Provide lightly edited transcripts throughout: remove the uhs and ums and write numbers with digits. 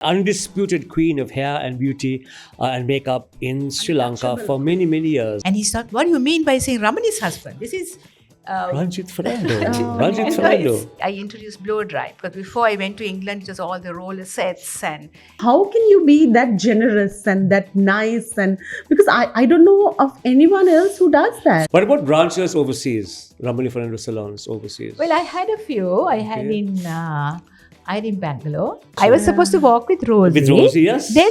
undisputed queen of hair and beauty and makeup in Sri Lanka for many, many years. And he thought, what do you mean by saying Ramani's husband? This is Ranjit Fernando. Ranjit Fernando. I introduced blow dry because before I went to England, it was all the roller sets and How can you be that generous and that nice? And because I don't know of anyone else who does that. What about branches overseas? Ramani Fernando salons overseas. well, I had a few. I had in Bangalore. I was supposed to walk with Rosie. With Rosie, yes. Then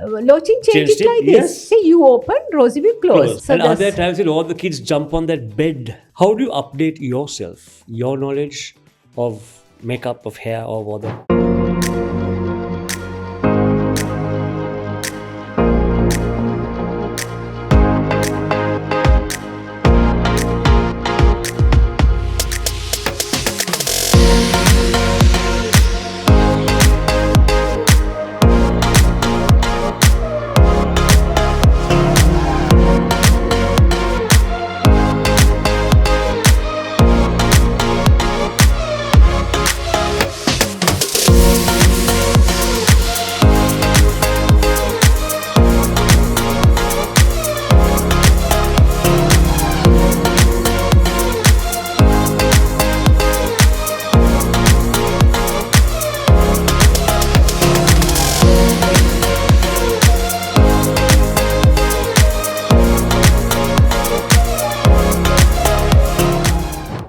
Lochin changed it like yes. this. Say you open, Rosie will close. So And are there that's- times when all the kids jump on that bed? How do you update yourself, your knowledge of makeup, of hair, or whatever?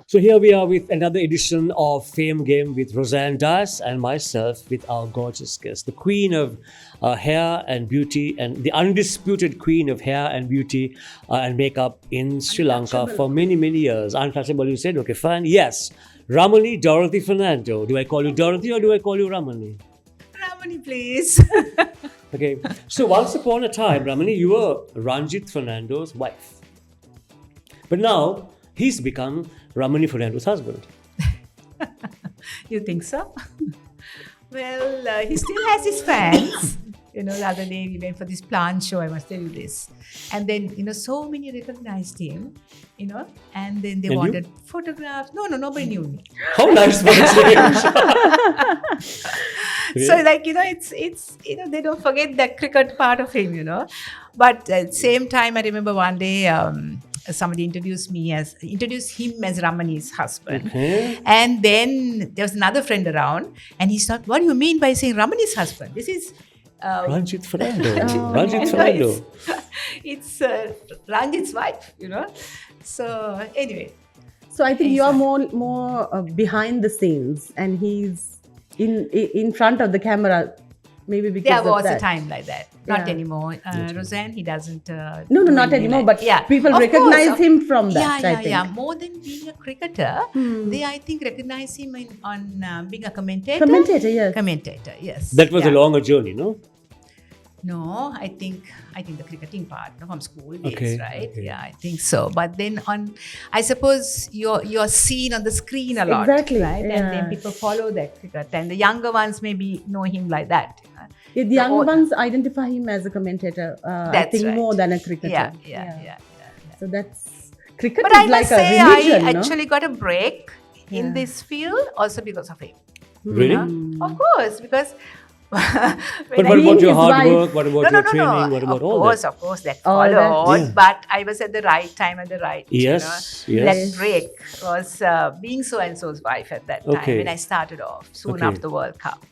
So here we are with another edition of Fame Game with Rozanne, Diasz, and myself with our gorgeous guest, the queen of hair and beauty, and the undisputed queen of hair and beauty and makeup in Sri Lanka for many, many years. Untouchable, you said? Okay, fine. Yes. Ramani Dorothy Fernando. Do I call you Dorothy or do I call you Ramani? Ramani, please. Okay. So once upon a time, Ramani, you were Ranjit Fernando's wife. But now he's become Ramani Fernando's husband. You think so? Well, he still has his fans. The other day we went for this plant show, I must tell you this. And then, so many recognized him, and then they And wanted photographs. No, nobody knew me. How nice for a change. So it's they don't forget that cricket part of him, But at the same time, I remember one day somebody introduced him as Ramani's husband. Okay. And then there was another friend around and he thought, what do you mean by saying Ramani's husband? This is Ranjit Fernando. Ranjit Fernando. it's Ranjit's wife, So anyway. So I think you are more behind the scenes, and he's in front of the camera. Maybe because There of was that. a time like that. Not Yeah. anymore. Rozanne, he doesn't. No, do not anything anymore. like- But people Of recognize course. him from that. I think. Yeah. More than being a cricketer, they I think recognize him on being a commentator. Commentator, yes. Commentator, yes. That was a Yeah. longer journey, no? No, I think the cricketing part from school days, Okay, right? okay. Yeah, I think so. But then I suppose you're seen on the screen a lot, Exactly, right? And then yeah. people follow that cricket, and the younger ones maybe know him like that. Yeah, the younger ones identify him as a commentator. I That's think right. more than a cricketer. Yeah. So that's cricket But is I like must a say, religion, I no? actually got a break in Yeah. this field also because of him. Really? Of course, because. But what about your hard work? What about your training? What about all that? Of course, that All that, followed. yeah. But I was at the right time at the right. Yes, yes. That break was being so and so's wife at that time Okay. when I started off soon Okay. after the World Cup.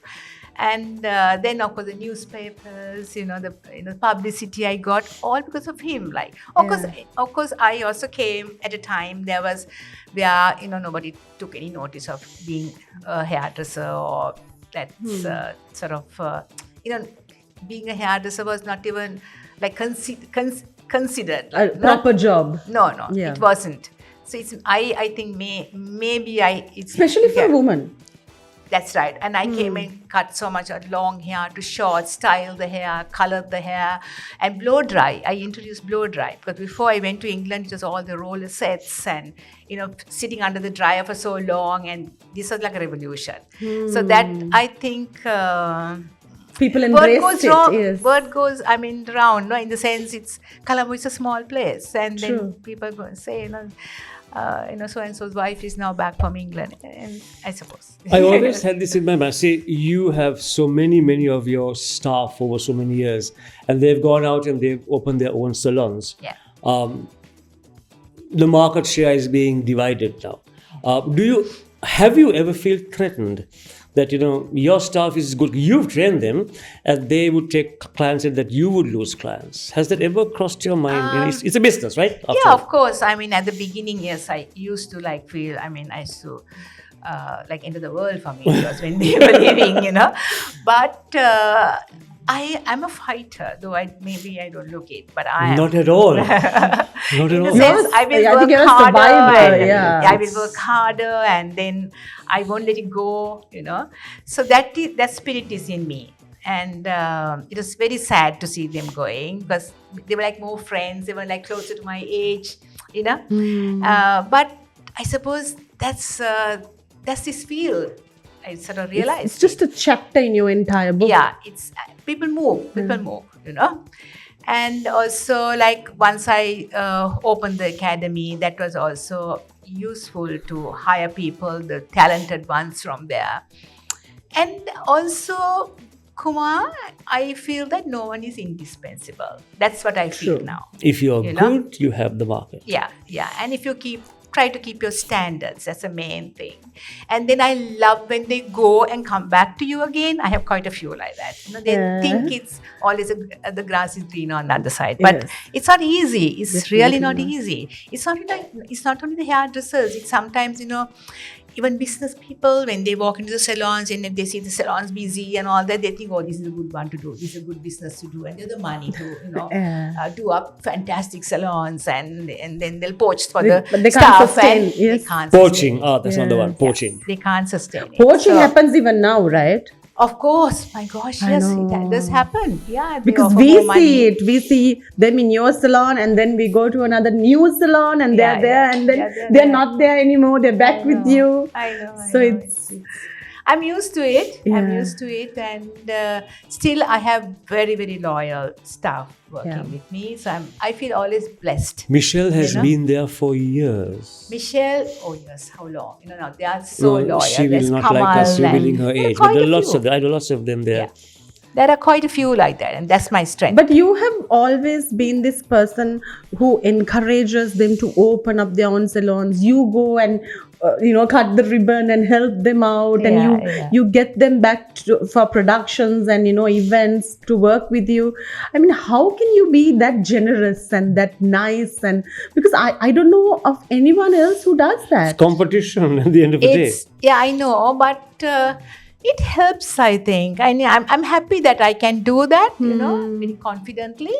And then, of course, the newspapers, the publicity I got all because of him. Like, of course, I also came at a time where nobody took any notice of being a hairdresser or that sort of being a hairdresser was not even like considered. A Like, proper job. No, Yeah. it wasn't. So it's I think maybe it's Especially for a woman. That's right. And I came and cut so much of long hair to short, style the hair, colored the hair, and blow dry. I introduced blow dry because before I went to England, it was all the roller sets and, sitting under the dryer for so long. And this was like a revolution. So that, I think, People word embrace goes it. wrong. Yes. Word goes, round. No, in the sense, Colombo is a small place. And then True. people go and say, so and so's wife is now back from England, and I suppose. I always had this in my mind. See, you have so many of your staff over so many years, and they've gone out and they've opened their own salons. Yeah. The market share is being divided now. Have you ever feel threatened that your staff is good, you've trained them, and they would take clients and that you would lose clients? Has that ever crossed your mind? It's a business, right? After Yeah, all. of course. I mean, at the beginning, yes, I used to feel. I mean, I used to end of the world for me. It was when they were leaving, But I'm a fighter, though maybe I don't look it, but I am. Not at all. Not at In a all. sense, I will I think work you're a harder. survivor, yeah. I will work harder, and then I won't let it go. So that spirit is in me, and it was very sad to see them going because they were like more friends. They were like closer to my age, But I suppose that's this field. I sort of realized It's just a chapter in your entire book. yeah, it's people move, and also once I opened the academy, that was also useful to hire people, the talented ones from there. And also, Kumar, I feel that no one is indispensable. That's what I feel True. now. If you're good, you have the market. Yeah. And if you try to keep your standards, that's the main thing. And then I love when they go and come back to you again. I have quite a few like that. They think it's always the grass is green on the other side, but Yes. it's not easy. It's Definitely really not not. easy. It's not only the hairdressers. It's sometimes even business people, when they walk into the salons and if they see the salons busy and all that, they think, oh, this is a good one to do. This is a good business to do. And they have the money to, do up fantastic salons and then they'll poach for the But they can't staff. sustain, And yes. they can't Poaching. sustain. That's not the one. Poaching. They can't sustain it. Poaching So, happens even now, right? Of course. My gosh, I yes, know. that does happen. Yeah. they Because offer we more see money. it. We see them in your salon and then we go to another new salon and they're Yeah, there yeah. and then Yeah, they're they're there. not there anymore. They're back I with know. you. I know. So I know. it's- I'm used to it. I'm Yeah. used to it, and still I have very, very loyal staff working Yeah. with me. So I feel always blessed. Michelle has You know? been there for years. Michelle, oh yes, how long? No, they are so Well, loyal. she There's will not like us Kamal revealing and her there are age, but quite there a are lots few. of them. I know lots of them there. Yeah. There are quite a few like that, and that's my strength. But you have always been this person who encourages them to open up their own salons. You go and cut the ribbon and help them out, and Yeah. you get them back for productions and events to work with you. I mean, how can you be that generous and that nice? And because I don't know of anyone else who does that. Competition at the end of the day. I know, but it helps. I think. I'm happy that I can do that. Very confidently,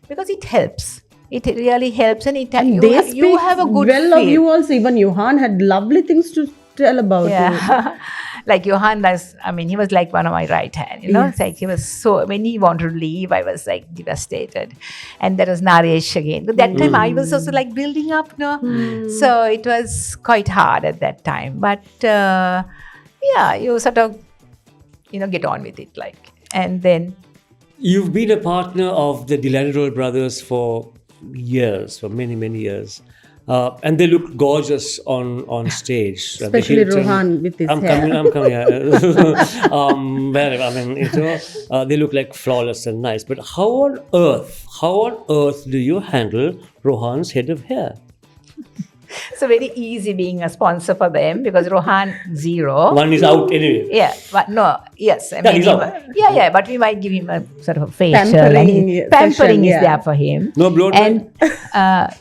because it helps. It really helps, and you have a good well feel. of you also. Even Johan had lovely things to tell about you. Yeah. Like Johan, he was like one of my right hand, Yes. It's like he was when he wanted to leave, I was like devastated. And there was Naresh again. But that time I was also like building up, So it was quite hard at that time. But you sort of, get on with it, and then. You've been a partner of the Diasz brothers for years, for many, many years. And they look gorgeous on stage. Especially Rohan with his hair. I'm coming. They look like flawless and nice. But how on earth do you handle Rohan's head of hair? So very easy being a sponsor for them because Rohan, zero. One is out anyway. Yeah, but no, yes. he's out. But we might give him a sort of a facial. Pampering and pampering session, is yeah. there for him. No blow dry? And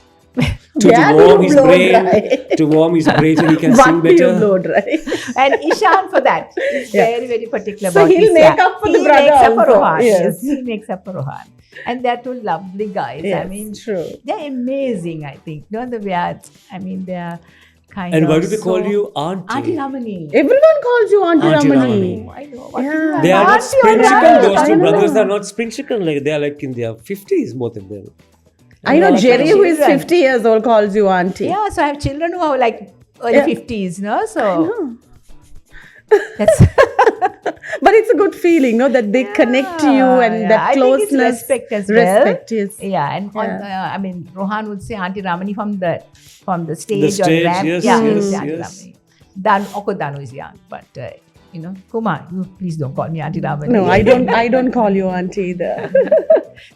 To warm his blow brain, dry. to warm his brain so he can sing What do you better. blow dry? and Ishan for that. He's Yeah. very, very particular So about he'll his make hair. up for the He brother makes up for also, Rohan. yes. He makes up for Rohan. And they're two lovely guys. Yes, true. They're amazing, I think. They're kind And of. why do they call you Auntie? Auntie Ramani. Everyone calls you Auntie Auntie Ramani. Ramani. I know. What Yeah. do you They are not Auntie spring Ramani. chicken. Those I two know. brothers are not spring chicken. They are like in their 50s, both of them. I know Like Jerry, who is children. 50 years old, calls you Auntie. Yeah, so I have children who are like early Yeah. 50s, So I know. that's But it's a good feeling, no, that they connect to you and that I think it's closeness. respect as well. Respect, yes. Yeah, and I mean, Rohan would say Auntie Ramani from the stage, The stage, or ramp. yes, Yeah, yes, he'd say Auntie yes. Ramani. Danu is young, but Kumar, you please don't call me Auntie Ramani. No, I don't call you auntie either.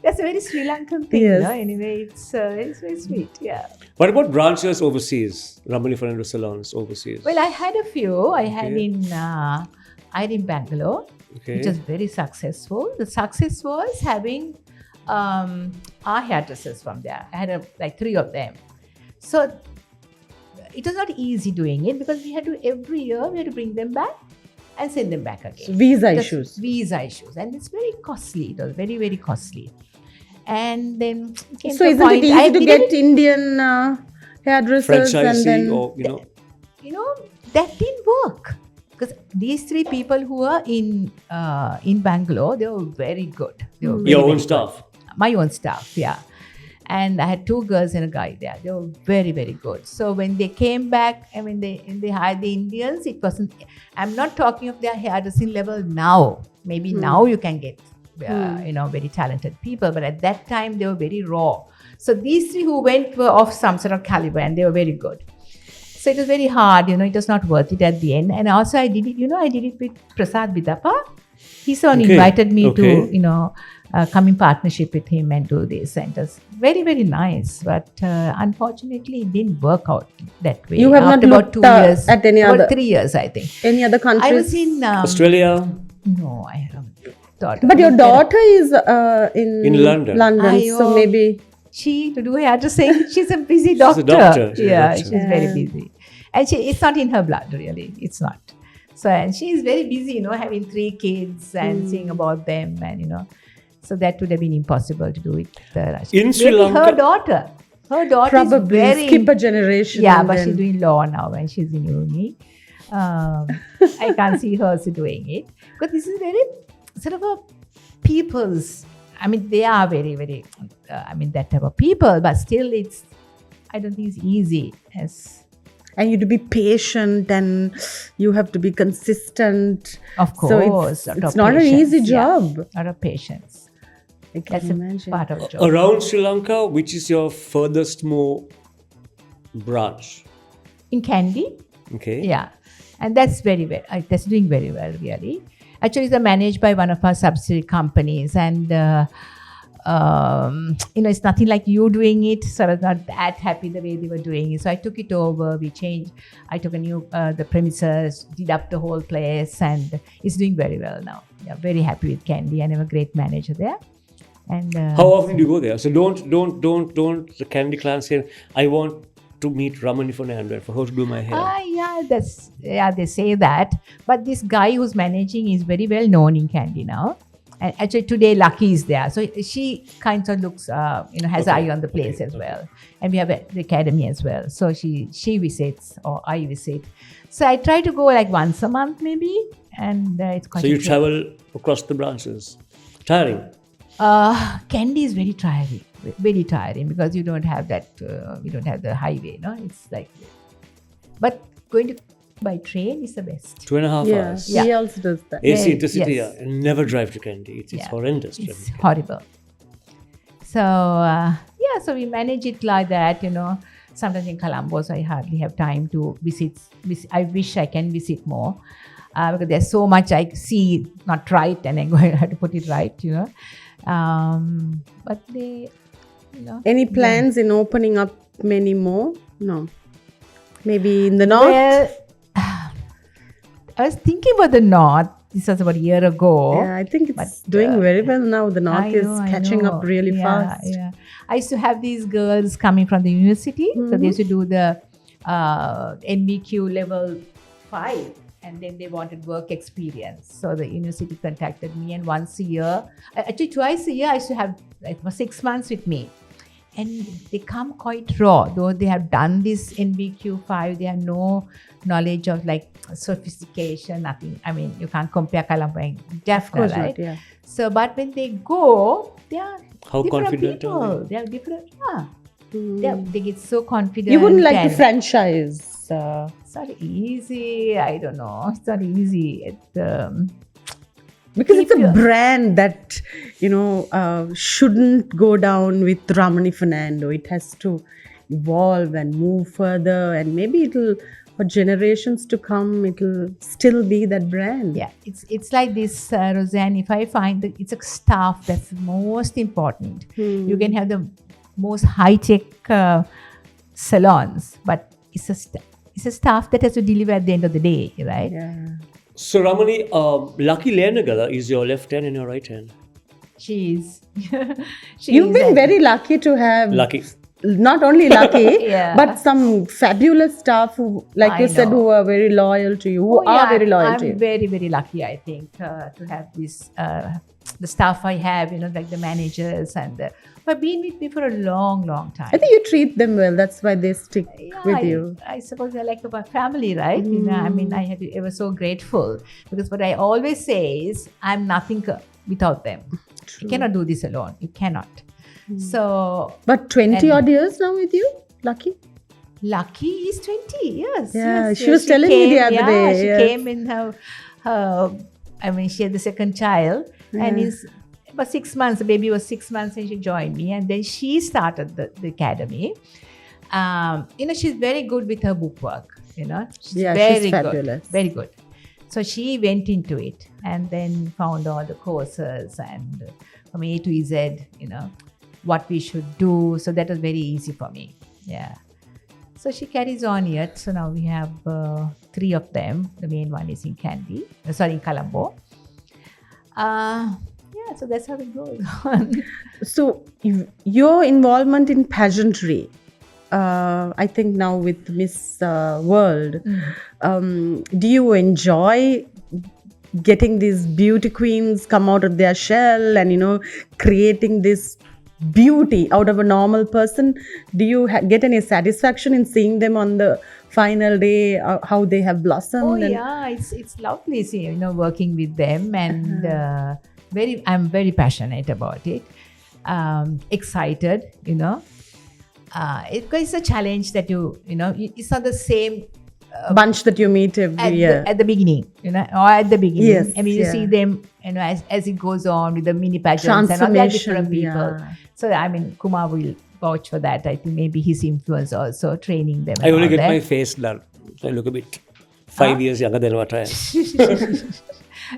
That's a very Sri Lankan thing, Yes. Anyway, it's very sweet. Yeah. What about branches overseas? Ramani Fernando salons overseas. Well, I had a few. I had in Bangalore, Okay. which was very successful. The success was having our hairdressers from there. I had like 3 of them. So it was not easy doing it because every year we had to bring them back and send them back again. Visa Just issues. Visa issues. And it's very costly. It was very, very costly. And then came So to a isn't point, it I easy to didn't- get Indian hairdressers and Franchisee then or, that didn't work because these 3 people who were in Bangalore, they were very good. They were very, your very own good. staff. My own staff, yeah. And I had 2 girls and a guy there. They were very, very good. So when they came back, I mean, they hired the Indians. It wasn't. I'm not talking of their hairdressing level now. Maybe now you can get, very talented people. But at that time, they were very raw. So these 3 who went were of some sort of caliber, and they were very good. So it was very hard. It was not worth it at the end. And also, I did it with Prasad Bidappa. He's the one who invited me to, come in partnership with him and do this. And it was very, very nice. But unfortunately, it didn't work out that way. You have After not about looked 2 years. at any about other 3 years, I think. any other countries? I was in... Australia, no, I haven't. But your daughter is in London. So maybe To do hairdressing, she's a busy doctor. She's a Yeah, doctor. she's very busy. And it's not in her blood, really. It's not. So, and she's very busy, having 3 kids and seeing about them and, so that would have been impossible to do it. In Sri Maybe Lanka- her daughter probably is very... skip a generation. Yeah, and but then- she's doing law now and she's in uni. I can't see her also doing it. Because this is very sort of a people's... I mean, they are very, very... that type of people. But still, I don't think it's easy as... And you have to be patient and you have to be consistent. Of course. So it's not an easy job. Yeah, lot of patience. I can That's imagine. a part of the job. Around Sri Lanka, which is your furthest more branch? In Kandy, Okay. yeah. And that's very well. That's doing very well, really. Actually, it's managed by one of our subsidiary companies. And, it's nothing like you doing it. So I was not that happy the way they were doing it. So I took it over. We changed. I took the premises, did up the whole place. And it's doing very well now. Yeah, very happy with Kandy. And I have a great manager there. And How often do you go there? So don't the Candy Clan say, I want to meet Ramani Fernando for her to do my hair. They say that. But this guy who's managing is very well known in Kandy now. And actually today Lucky is there. So she kind of looks, has eye on the place as well. And we have the academy as well. So she visits or I visit. So I try to go like once a month maybe. And it's quite So you travel across the branches. Tiring. Kandy is very tiring because you don't have that, we don't have the highway, no? It's like, but going to by train is the best. 2.5 hours. Yeah. He also does that. AC Yeah, intercity, yes. yeah. And never drive to Kandy. It's horrendous. It's horrible. So, so we manage it like that, Sometimes in Colombo, so I hardly have time to visit. I wish I can visit more. Because there's so much I see not right and I'm going to have to put it right, But they, Any plans in opening up many more? No. Maybe in the north? Well, I was thinking about the north. This was about a year ago. Yeah, I think it's But, doing very well now. The north I is know, I catching know. up really fast. Yeah. I used to have these girls coming from the university. So they used to do the NBQ level 5. And then they wanted work experience. So the university contacted me, and once a year, actually twice a year, I used to have like for 6 months with me. And they come quite raw, though they have done this NBQ 5, they have no knowledge of like sophistication, nothing. I mean, you can't compare Colombo and Jaffna, Of course right? not, yeah. So, but when they go, they are How different confident people. are they? They are different, They get so confident. You wouldn't like to and- franchise. It's not easy. I don't know. It's not easy. Because it's keep a your- brand that, shouldn't go down with Ramani Fernando. It has to evolve and move further, and maybe it'll, for generations to come, it'll still be that brand. Yeah, it's like this, Rozanne. If I find that it's a staff that's most important, you can have the most high-tech salons, but it's a staff that has to deliver at the end of the day, right? Yeah. So Ramani, Lucky Lenagala is your left hand and your right hand. She's You've been very lucky to have Lucky. not only lucky, Yeah. but some fabulous staff who, like I you said, know. who are very loyal to you, who are very loyal to you. I'm very, very lucky, I think, to have this, the staff I have, like the managers who have been with me for a long, long time. I think you treat them well. That's why they stick with you. I suppose they're like a family, right? I have to ever so grateful, because what I always say is I'm nothing without them. True. You cannot do this alone. You cannot. So But 20 odd years now with you, Lucky? Lucky is 20 years. Yeah, yes, she was telling me the other day, She yes. came in she had the second child, and is about 6 months. The baby was 6 months, and she joined me, and then she started the academy. She's very good with her book work. She's Yeah, very she's good, fabulous. very good. So she went into it, and then found all the courses and from A to Z. What we should do. So that was very easy for me. Yeah. So she carries on yet. So now we have 3 of them. The main one is in in Colombo. So that's how it goes on. So your involvement in pageantry, I think now with Miss World, do you enjoy getting these beauty queens come out of their shell and creating this beauty out of a normal person? Do you get any satisfaction in seeing them on the final day, how they have blossomed? It's lovely working with them, and I'm very passionate about it. Excited, it's a challenge that it's not the same bunch that you meet every year. At the beginning, or at the beginning. Yes, I mean, you see them, as it goes on with the mini pageants and all that different people. Yeah. So, Kumar will vouch for that. I think maybe his influence also training them. I and only all get that. my face done. So I look a bit 5 years younger than what I am.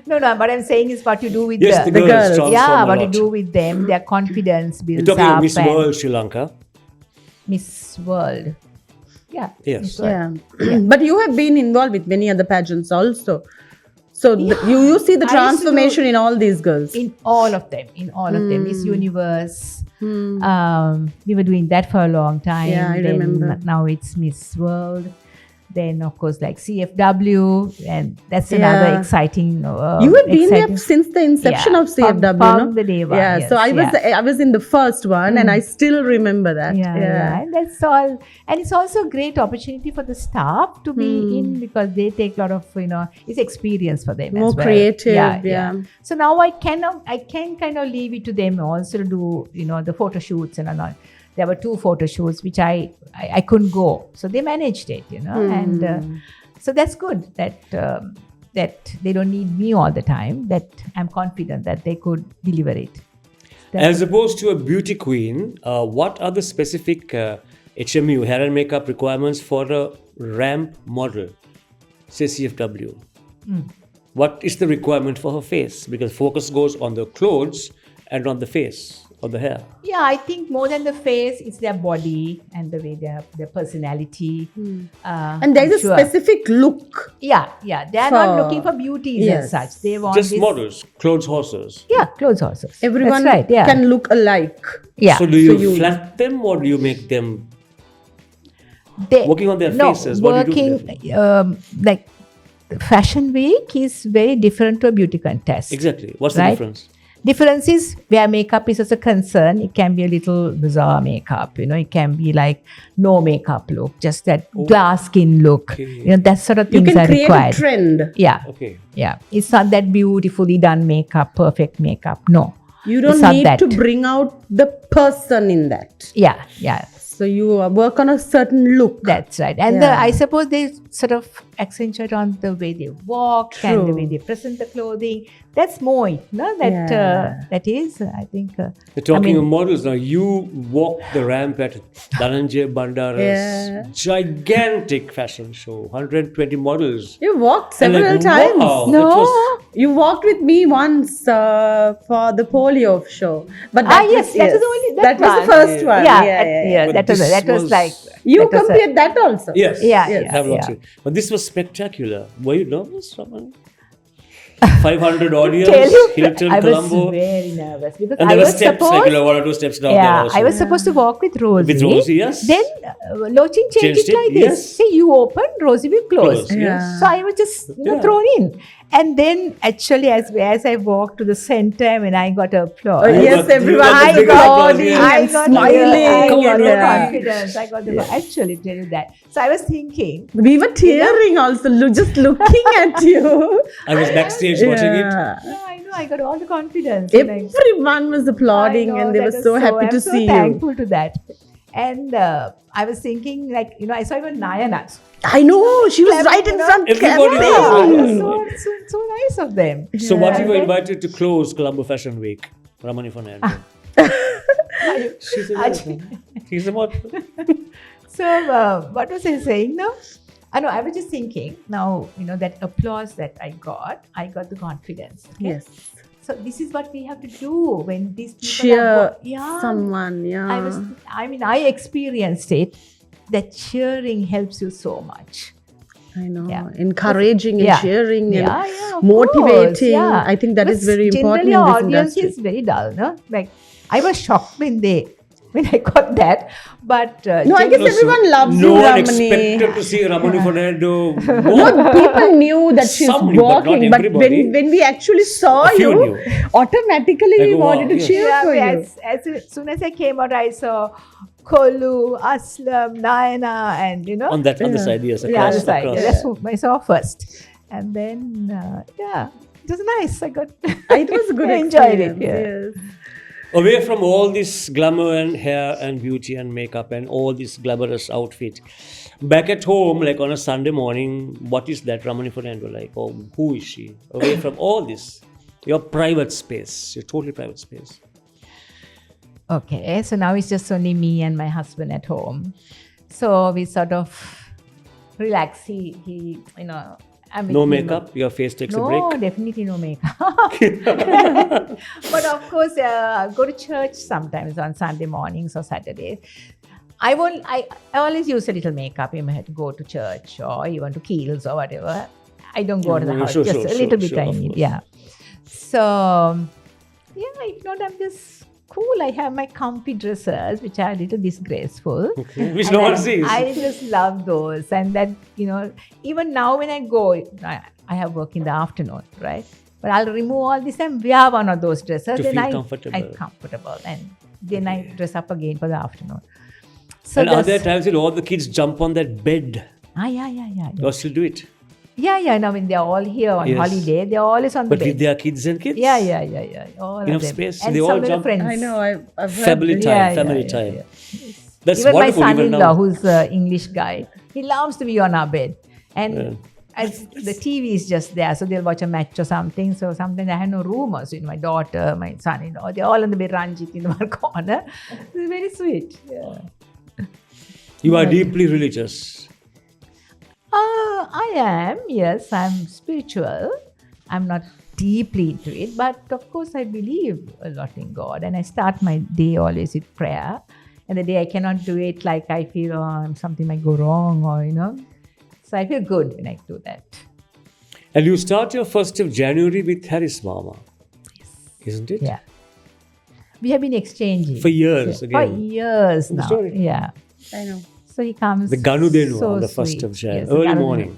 No, what I'm saying is what you do with Yes, the the girls girls. transform yeah, a what you lot. do with them, their confidence You're builds talking up. of Miss and World Sri Lanka. Miss World. Yeah. Yes. Miss World. Yeah. But you have been involved with many other pageants also. So you see the I used to transformation do- in all these girls. In all of them. Miss Universe. We were doing that for a long time. Yeah, I Then remember. Now it's Miss World. Then, of course, like CFW. And that's another exciting. You have been there since the inception of CFW, from the day one. Yeah, yes, so I was in the first one and I still remember that. Yeah. And that's all. And it's also a great opportunity for the staff to be in, because they take a lot of, it's experience for them More as well. creative, Yeah. yeah. So now I can kind of leave it to them also to do, the photo shoots and all. There were 2 photo shoots which I couldn't go. So they managed it, and so that's good that they don't need me all the time, that I'm confident that they could deliver it. As opposed to a beauty queen, what are the specific HMU, hair and makeup requirements for a ramp model, say CFW? What is the requirement for her face? Because focus goes on the clothes and on the face or the hair. Yeah, I think more than the face, it's their body and the way their personality. And there is I'm a sure. specific look. Yeah. They are not looking for beauties Yes. as such. They want Just this, models, clothes horses. Yeah, clothes horses. Everyone That's right. Yeah. can look alike. Yeah. So do you you- flat them or do you make them They- working on their no, faces? What do you do with working like Fashion Week is very different to a beauty contest. Exactly. What's the Right? difference? Difference is where makeup is also concerned. It can be a little bizarre makeup, It can be like no makeup look, just that glass skin look. Okay. That sort of You things can are create required. a trend. Yeah, Okay. yeah. It's not that beautifully done makeup, perfect makeup. No. You It's don't not need that. to bring out the person in that. Yeah. So you work on a certain look. That's right. And Yeah. I suppose they sort of accentuate on the way they walk and the True. way they present the clothing. that's more it, no? That Yeah. that is, I think. You're talking I mean- of models now. You walked the ramp at Dhananjay Bandara's Yeah. gigantic fashion show. 120 models. You walked And like, several times. wow, No. that was- You walked with me once for the polio show, but yes, that was only that was the one. first one. Yeah, But that was this that was was- like You that was a- compared that also. Yes. Yeah, Yes. yeah, Have lots yeah. of- But this was spectacular. Were you nervous, Ramani? 500 audience, Tell you, Hilton, I was Colombo. very nervous because And I there were was steps, supposed. like, 1 or 2 steps down there Yeah, also. I was supposed to walk with Rosie. With Rosie, yes. Then Lochin changed Changed it it, like yes. this. Say you open, Rosie will close. Close, yes. So I was just Yeah. thrown in. And then actually as I walked to the center when I got applause. Oh, yes, got- you everyone got the is big applause, applauding yes. I and got smiling. Come on, the Rosie. confidence. I got the actually tell you that. So I was thinking, We were tearing also, just looking at you. I was backstage watching it. Yeah. I know I got all the confidence. And I- Everyone was applauding I know, and they that were was so happy to I'm so see you. thankful to that. And I was thinking, like, I saw even Nayana. I know, she was right in front. Everybody Yeah, was. it was so nice of them. So what you were Yeah. invited to close Colombo Fashion Week? Ramani Fernando. She's a model. She's a model. So what was I saying now? I was just thinking now, that applause that I got the confidence. Okay? Yes. So this is what we have to do when these people Cheer yeah. someone, yeah. I experienced it. That cheering helps you so much. I know. Yeah. Encouraging and Yeah. cheering and Of motivating. course, yeah. I think that is very important Generally, in our this audience industry. is very dull, no? Like, I was shocked when I got that. But No, I guess No, so everyone loves no you, one Ramani. expected to see Ramani Fernando No, walk. people knew that she's Some knew, but not walking, but everybody. when we actually saw A few you, knew. automatically we Like, wow, wanted to yes. cheer for you. as soon as I came out, I saw Kolu, Aslam, Nayana, and On that other side, yes. the Across, other side. across. Yeah, that's who I saw first. And then, it was nice. I got It was a good I enjoyed it, experience. Yes. Away from all this glamour and hair and beauty and makeup and all this glamorous outfit, back at home, like on a Sunday morning, what is that Ramani Fernando like? Or who is she? Away from all this, your private space, your totally private space. Okay, so now it's just only me and my husband at home. So we sort of relax. He I'm with No him. makeup, your face takes a No, break. definitely no makeup. But of course, go to church sometimes on Sunday mornings or Saturdays. I always use a little makeup. You may have to go to church or even to Keels or whatever. I don't go to the house. Sure, Just sure, a little sure, bit I of need. course. Yeah. So, if not, I'm just cool. I have my comfy dresses, which are a little disgraceful. Okay. Which And no one I- sees. I just love those. And that, even now when I go, I have work in the afternoon, right? But I'll remove all this and wear one of those dresses. To then feel I'm comfortable. comfortable. And then I dress up again for the afternoon. So And are there that's- times when all the kids jump on that bed? yeah. Or still do it? Yeah. Now when they're all here on Yes. holiday, they're always on the But bed. with their kids and kids? Yeah. All Enough of them. space, And they some all of the jump. friends. I know, I've heard Family this. time, Yeah, family yeah, time. yeah. That's Even my wonderful even son-in-law, now. who's an English guy, he loves to be on our bed. And Yeah. as the TV is just there, so they'll watch a match or something. So sometimes I have no room. So my daughter, my son-in-law, they're all on the bed, Ranjit in one corner. It's very sweet. Yeah. You are deeply religious. I am, yes, I'm spiritual. I'm not deeply into it, but of course I believe a lot in God. And I start my day always with prayer. And the day I cannot do it, like I feel something might go wrong or. So I feel good when I do that. And you start your 1st of January with Harris Mama. Isn't it? Yeah. We have been exchanging. For years For again. years The now. story. Yeah. I know. So he comes. The Ganudenu so on the 1st sweet. of January. Yes, the Early Ganudenu. morning.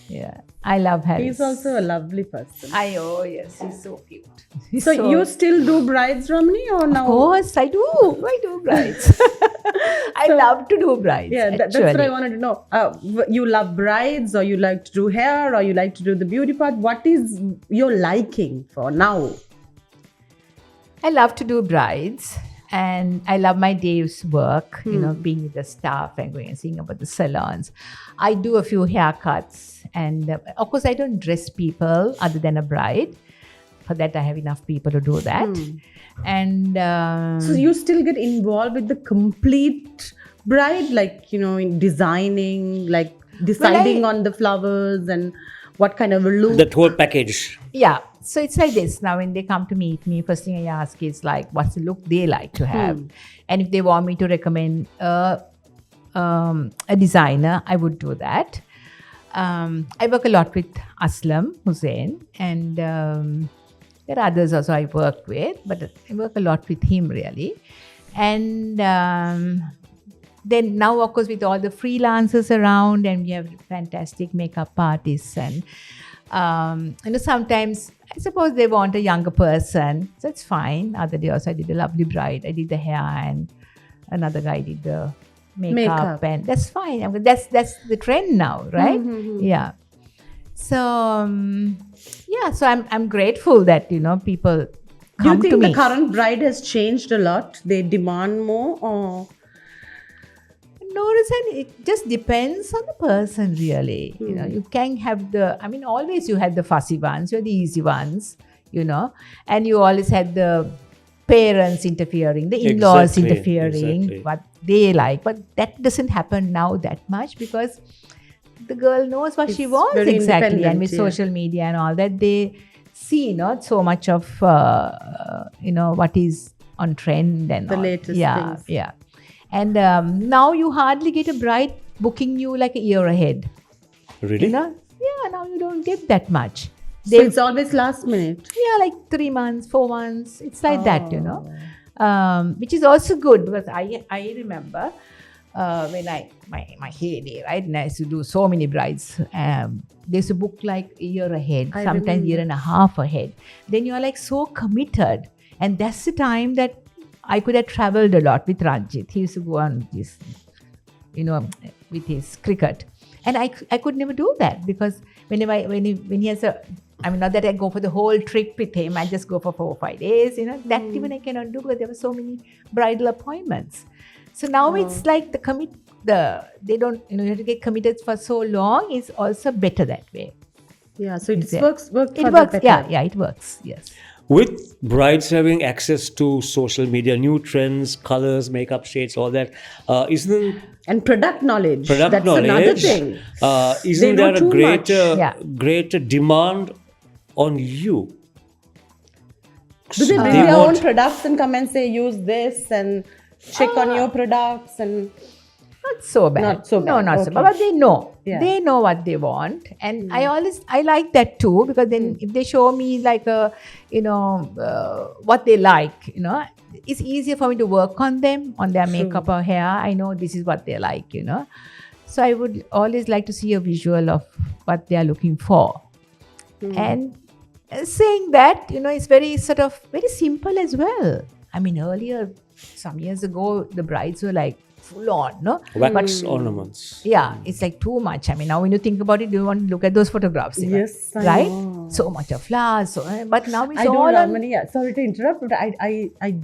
Yeah. I love Harris. He's also a lovely person. Yes, he's so cute. He's So you still do brides, Ramani, or now? Of course, I do. I do brides. I love to do brides. Yeah, that's what I wanted to know. You love brides, or you like to do hair, or you like to do the beauty part? What is your liking for now? I love to do brides, and I love my day's work, being with the staff and going and seeing about the salons. I do a few haircuts, and of course, I don't dress people other than a bride. for that, I have enough people to do that. And So you still get involved with the complete bride, like, in designing, like deciding on the flowers and what kind of a look. That whole package. yeah, so it's like this. Now, when they come to meet me, first thing I ask is like, what's the look they like to have? And if they want me to recommend a designer, I would do that. I work a lot with Aslam Hussain, and there are others also I work with, but I work a lot with him really. And then now, of course, with all the freelancers around, and we have fantastic makeup artists, and sometimes I suppose they want a younger person, so it's fine. Other day also I did a lovely bride. I did the hair, and another guy did the makeup. And that's fine. I mean, that's the trend now, right? Yeah. So so I'm grateful that people Do you come to think me. the current bride has changed a lot? They demand more, or No, Rozanne, it just depends on the person, really. You can have always you had the fussy ones, you're the easy ones, and you always had the parents interfering, the in-laws interfering, what they like. But that doesn't happen now that much because the girl knows what she wants exactly. And with social media and all that, they see not so much of, what is on trend and the all. latest things? Yeah. And now you hardly get a bride booking you like a year ahead. Really? Yeah, now you don't get that much. So it's always last minute. Yeah, like 3 months, 4 months. It's like that, which is also good because I remember when my heyday, right? And I used to do so many brides. They used to book like a year ahead, sometimes year and a half ahead. Then you're like so committed. And that's the time that I could have traveled a lot with Ranjit. He used to go on this, with his cricket. And I could never do that because when he has not that I go for the whole trip with him, I just go for 4 or 5 days, that even I cannot do because there were so many bridal appointments. So now it's like they don't, you have to get committed for so long is also better that way. Yeah, so it works. better. Yeah, it works, yes. With brides having access to social media, new trends, colors, makeup shades, all that, And product knowledge. That's knowledge, another thing. Isn't They know there a too greater demand on you? Do they bring their own products and come and say, use this and check on your products? And Not so bad. Not so No, bad. not so Okay. bad. But they know. Yeah. They know what they want. And I like that too because then if they show me like what they like, it's easier for me to work on them, on their makeup or hair. I know this is what they like, So I would always like to see a visual of what they are looking for. And saying that, it's very very simple as well. I mean, earlier, some years ago, the brides were like full on, no? Wax ornaments. Yeah, it's like too much. I mean, now when you think about it, you want to look at those photographs. Yes, I right? know. So much of flowers. But now it's I do, all on. Ramani. Sorry to interrupt, but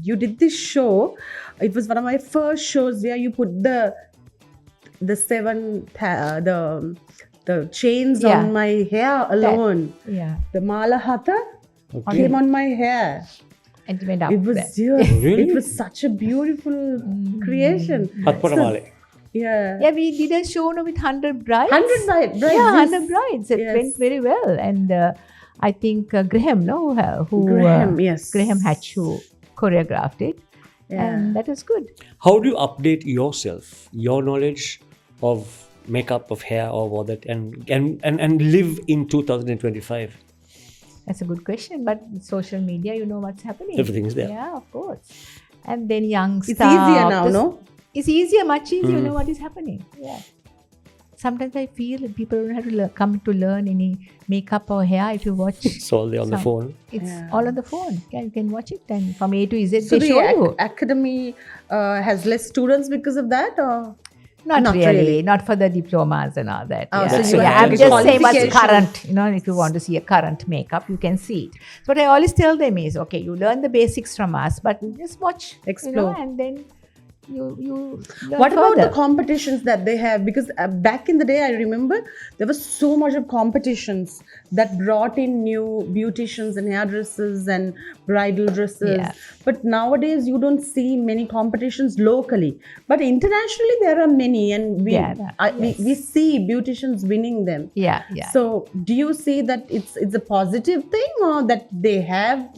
you did this show. It was one of my first shows where you put the chains on my hair alone. The mala hatha came on my hair. And it went up It was there. It was such a beautiful creation. Hatparamale. Yeah. Yeah, we did a show with 100 brides. 100 brides. Yeah, yes. 100 brides. It Yes. went very well. And I think Graham, Graham Hatch, who choreographed it. Yeah. And that was good. How do you update yourself, your knowledge of makeup, of hair, or all that, and live in 2025? That's a good question. But with social media, you know what's happening. Everything is there. Yeah, of course. And then young It's staff. easier now, no? It's easier, much easier. You know what is happening. Yeah. Sometimes I feel that people don't have to come to learn any makeup or hair if you watch. It's all there on the phone. It's all on the phone. Yeah, you can watch it and from A to Z So they show you. academy has less students because of that, or? Not really. Not for the diplomas and all that. Oh, yeah. so you have I'm the just saying what's qualification. current. If you want to see a current makeup, you can see it. So what I always tell them is, okay, you learn the basics from us, but just watch. Explore. And then you learn What about the further. competitions that they have? Because back in the day, I remember there was so much of competitions that brought in new beauticians and hairdressers and bridal dresses. Yeah. But nowadays, you don't see many competitions locally. But internationally, there are many, and we see beauticians winning them. Yeah. So, do you see that it's a positive thing, or that they have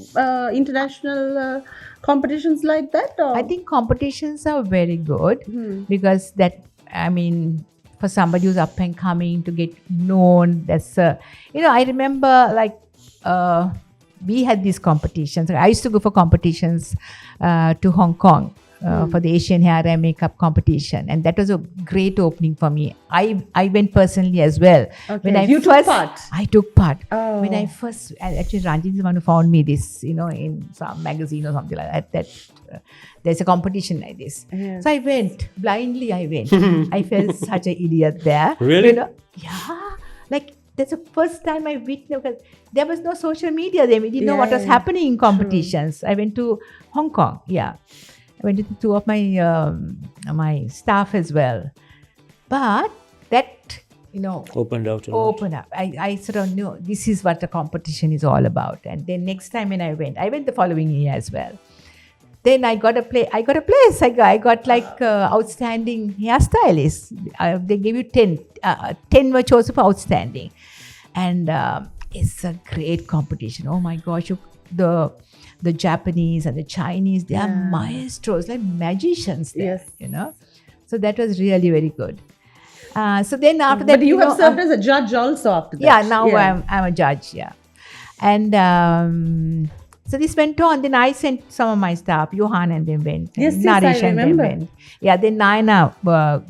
international competitions like that? Or? I think competitions are very good because for somebody who's up and coming to get known, that's I remember we had these competitions. I used to go for competitions to Hong Kong for the Asian hair and makeup competition, and that was a great opening for me. I went personally as well. Okay. When You took part? I took part. Oh. When I first, actually Ranjit is the one who found me this, in some magazine or something like that. There's a competition like this. Yes. So I went, blindly I went. I felt such an idiot there. Really? Yeah. That's the first time I witnessed, because there was no social media then. We didn't know what was happening in competitions. I went to Hong Kong. Yeah. I went to two of my staff as well. But that, Opened out. open up. I sort of knew this is what the competition is all about. And then next time when I went the following year as well. Then I got a place. I got outstanding hairstylist. They gave you 10. 10 were chosen for outstanding. And it's a great competition. Oh my gosh. The Japanese and the Chinese, they are maestros, like magicians there, So that was really very good. So then after that, but you have served as a judge also after that. Yeah, now I'm a judge, yeah. And so this went on. Then I sent some of my staff, Johan and them went. Yes, Naresh I and them remember. went. Yeah, then Naina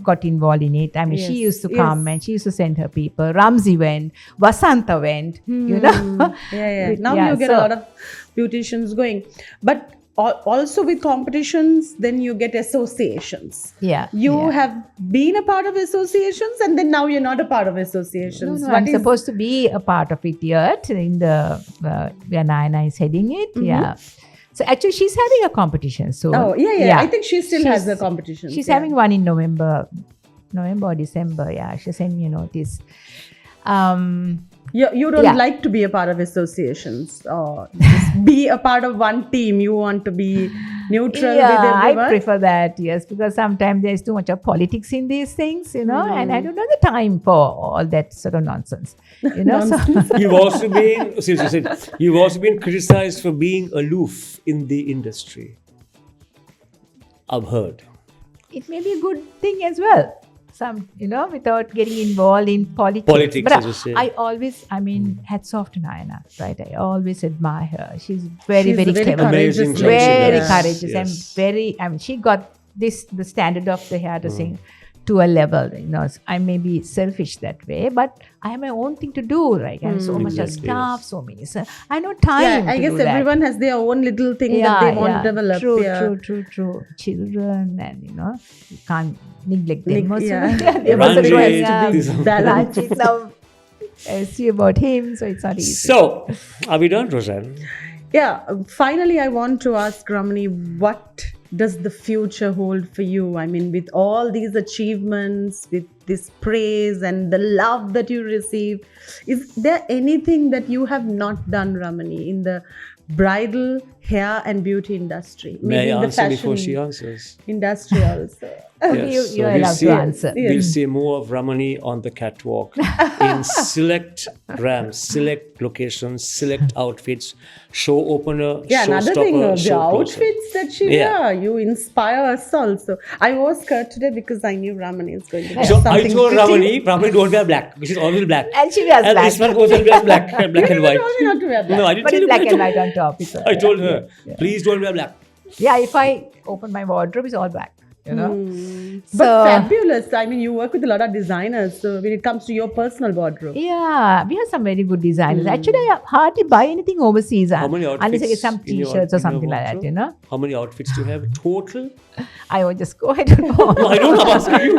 got involved in it. I mean, she used to come and she used to send her people. Ramzi went. Vasanta went, Yeah. Now you get a lot of beauticians going. But also with competitions, then you get associations. Yeah. You have been a part of associations, and then now you're not a part of associations. No, I'm supposed to be a part of it yet in the where Naina is heading it. Yeah. So actually, she's having a competition soon. Oh, yeah. I think she still has a competition. She's having one in November or December. Yeah, she sent me a notice. You don't like to be a part of associations or just be a part of one team. You want to be neutral with everyone. I prefer that, yes, because sometimes there's too much of politics in these things, and I don't have the time for all that sort of nonsense, So, You've also been criticized for being aloof in the industry. I've heard. It may be a good thing as well. Some, without getting involved in politics. Politics, but as you say. I always, hats off to Naina, right? I always admire her. She's very, very clever. Amazing. Very Yes. courageous Yes. and she got the standard of the hairdressing to a level, I may be selfish that way, but I have my own thing to do, right? I have so much of Exactly, staff, yes. so many. So I know time. I to guess do that. everyone has their own little thing that they want to develop. True. Children, and you can't neglect them. Also. Yeah. They also Ranjit, require these are- balance. Now, see about him, so it's not easy. So, are we done, Rozanne? Yeah, finally, I want to ask Ramani, what does the future hold for you? I mean, with all these achievements, with this praise and the love that you receive, is there anything that you have not done, Ramani, in the bridal, hair and beauty industry? May in I the answer fashion before she answers? industry also. Yes. You are allowed to answer. We'll see more of Ramani on the catwalk in select ramps, select locations, select outfits, show opener, Yeah, another thing, showstopper, the show closer. outfits that she wear, you inspire us also. I wore skirt today because I knew Ramani is going to wear So something I told pretty. Ramani don't wear black because she's always black. And she wears black. This one goes and wears black, black You and never white. told me not to wear black. No, I didn't But tell it's you. black I and told- white on top. I told her, please don't wear black. Yeah, if I open my wardrobe, it's all black. But fabulous. I mean, you work with a lot of designers. So when it comes to your personal wardrobe, Yeah, we have some very good designers. Actually, I hardly buy anything overseas. How many Unless I get outfits some in your- t-shirts or in your something like that, wardrobe? How many outfits do you have total? I will just go, I don't know. No, I don't ask you.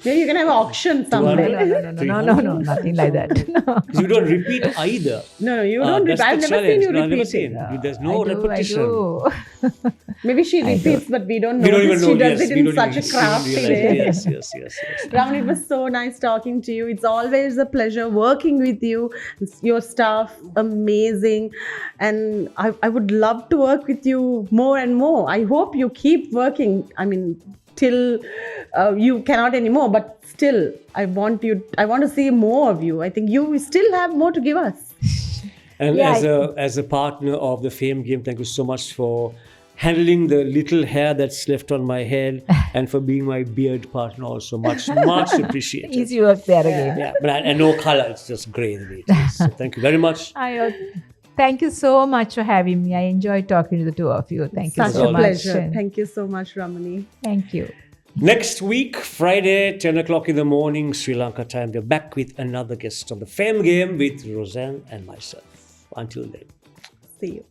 maybe you can have an auction someday. No, nothing like that. No. Because you don't repeat either. No, you don't. That's I've the never seen challenge. you No, I've never repeat seen. it. There's no I do. repetition. Maybe she I repeats, but we don't know. We don't even know. She does Yes, it we in don't such even a see, crafty realize. way. Yes. Ramani, it was so nice talking to you. It's always a pleasure working with you. Your staff, amazing. And I would love to work with you more and more. I hope you keep working. I mean, till you cannot anymore, but still, I want to see more of you. I think you still have more to give us. And Yeah, as a partner of the Fame Game, thank you so much for handling the little hair that's left on my head and for being my beard partner also. Much appreciated. easy work there again. Yeah, but I no color. It's just grey the way it is. So thank you very much. Thank you so much for having me. I enjoyed talking to the two of you. Thank you Such so a much. pleasure. And Thank you so much, Ramani. Thank you. Next week, Friday, 10 o'clock in the morning, Sri Lanka time, we're back with another guest on the Fame Game with Rozanne and myself. Until then. See you.